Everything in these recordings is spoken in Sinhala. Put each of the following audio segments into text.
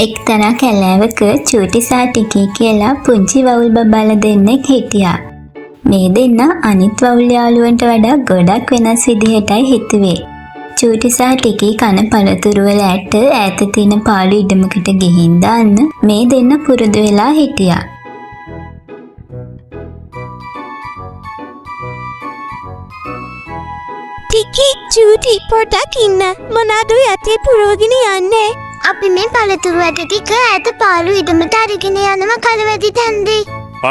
එක්තරා කැලෑවක චූටි සහ ටිකී කියලා පුංචි වවුල් බබාලා දෙන්නෙක් හිටියා. මේ දෙන්න අනිත් වවුල් යාළුවන්ට වඩා ගොඩක් වෙනස් විදිහටයි හිතුවේ. චූටි සහ ටිකී කන පළතුරු වල ඇට ඈත තියෙන පාළු ඉඩමකට ගිහින් දාන්න මේ දෙන්න පුරුදු වෙලා හිටියා. ටිකී චූටි පොඩක් ඉන්න. මොනවාද යතේ පුරවගෙන යන්නේ? අපි මේ පළතුරු ඇට ටික ඈත පාළු ඉඩමට අරගෙන යනවා කලවැදි තැන්දී.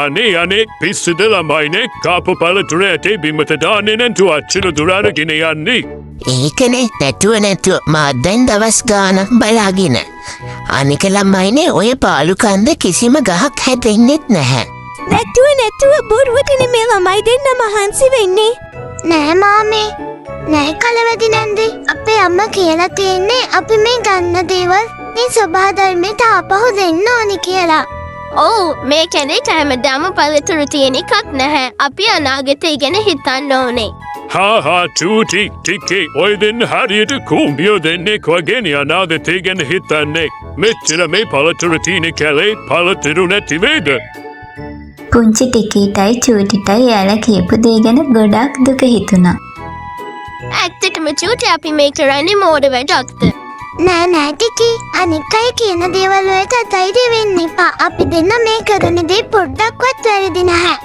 අනේ පිස්සුද ළමයිනේ කාපු පළතුරු ඇටේ බිමට දාන්නේ නැතුව අච්චර දුර අරගෙන යන්නේ. ඒකනේ නැතුව මා දැන් දවස් ගානක් බලාගෙන. අනික ළමයිනේ ඔය පාළු කන්ද කිසිම ගහක් හැදෙන්නෙත් නැහැ. නැතුව බොරුවටනේ මේ ළමයි දෙන්න මහන්සි වෙන්නේ. නෑ මාමේ. නෑ කලවැදි නැන්දේ. අපේ අම්මා කියලා තියෙන්නේ අපි මේ ගන්න දේවල් මේ සබහා ධර්මයට ආපහු දෙන්න ඕනි කියලා. ඔව් මේ කැලේ හැමදාම පළතුරු තියෙන එකක් නැහැ. අපි අනාගතය ගැන හිතන්න ඕනේ. හා චූටි ටිකේ ඔය දෙන්න හරියට කුඹියෝ දෙන්නෙක් වගේ අනාගතය ගැන හිතන්නේ. මෙච්චර මේ පළතුරු තියෙන කැලේ පළතුරු නැති වේද? පුංචි ටිකීටයි චූටිටයි එයාලා කියපු දේ ගැන ගොඩක් දුක හිතුණා. ඇත්තටම චූටි අපි මේ කරන්නේ මෝඩ වැඩක්ද? නෑ ටිකී. අනික් අය කියන දේවල් වලට අතයිද වෙන්න එපා. අපි දෙන්න මේ කරන දේ පොඩ්ඩක්වත් වැරදි නැහැ.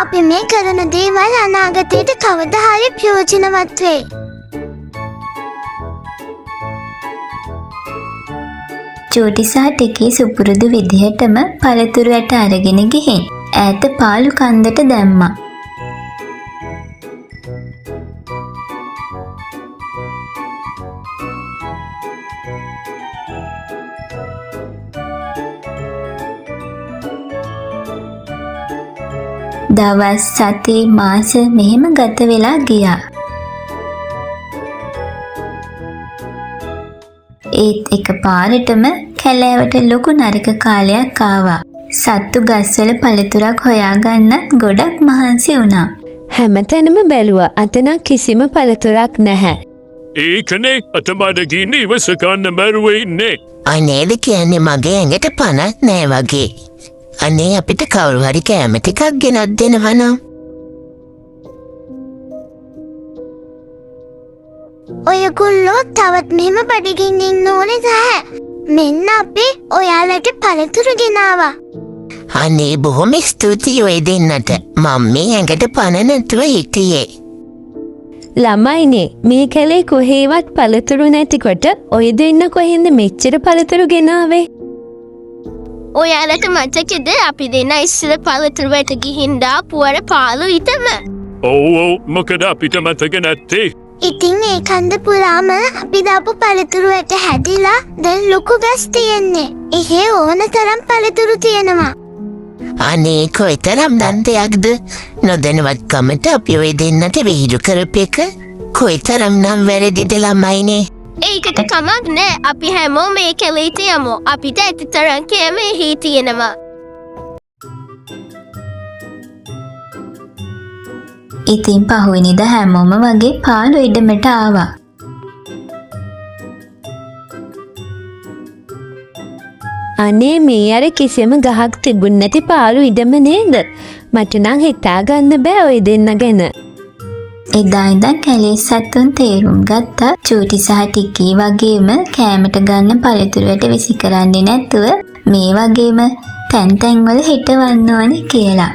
අපි මේ කරන දේවල් අනාගතයට කවදා හරි ප්‍රයෝජනවත් වෙයි. චූටි සහ ටිකී සුපුරුදු විදිහටම පළතුරු ඇට අරගෙන ගිහින් ඈත පාළු කන්දට දැම්මා. දවස් සති මාස මෙහෙම ගත වෙලා ගියා. ඒත් එකපාරටම කැලෑවට ලොකු නරක කාලයක් ආවා. සත්තු ගස්වල පළතුරක් හොයාගන්නත් ගොඩක් මහන්සි වුණා. හැමතැනම බැලුවා. අතන කිසිම පළතුරක් නැහැ. ඒකනේ අතමඩගින් ඉවස ගන්න බැරුවේ ඉන්නේ. අනේද කියන්නේ මගේ ඇඟට පණක් නෑ වගේ. අනේ අපිට කවුරු හරි කෑම ටිකක් ගෙනත් දෙනවනම්. ඔයගොල්ලෝ තවත් මෙහෙම බඩගින්න ඉන්න ඕනේ නැහැ. මෙන්න අපි ඔයාලට පළතුරු ගෙනාවා. අනේ බොහොම ස්තුතියි ඔය දෙන්නට. මම මේ ඇඟට පණ නැතුව හිටියේ. ළමයිනේ මේ කැලේ කොහේවත් පළතුරු නැතිකොට ඔය දෙන්න කොහෙන්ද මෙච්චර පළතුරු ගෙනාවේ? ඔයාලට මතකද අපි දෙන්න ඉස්සර පළතුරු වැට ගිහින් දාපු අර පාළු ඉතම? ඔව් මොකද අපිට මතක නැත්තේ? ඉතින් ඒ කන්ද පුරාම අපි දාපු පළතුරු ඇට හැදිලා දැන් ලොකු ගස් තියෙන්නේ. එහෙ ඕන තරම් පළතුරු තියෙනවා. අනේ කොයිතරම් දන්තයක්ද? නොදැනුවත්කමට අපි ඔය දෙන්නට විහිළු කරපු එක කොයිතරම් නම් වැරදිද ළමයිනේ. ඒකට කමක් නෑ. අපි හැමෝම මේ කැලේට යමු. අපිට ඇති තරම් කෑම එහි තියෙනවා. ඉතින් පහුවෙනිද හැමෝම වගේ පාළු ඉඩමට ආවා. අනේ මේ අර කිසිම ගහක් තිබුණ නැති පාළු ඉඩම නේද? මට නම් හිතාගන්න බෑ ඔය දෙන්න ගැන. එදා ඉඳන් කැලේ සතුන් තේරුම් ගත්තා චූටි සහ ටිකී වගේම කෑමට ගන්න පළතුරු වැට විසි කරන්නේ නැතුව මේ වගේම තැන් තැන් වල හිටවන්න ඕනේ කියලා.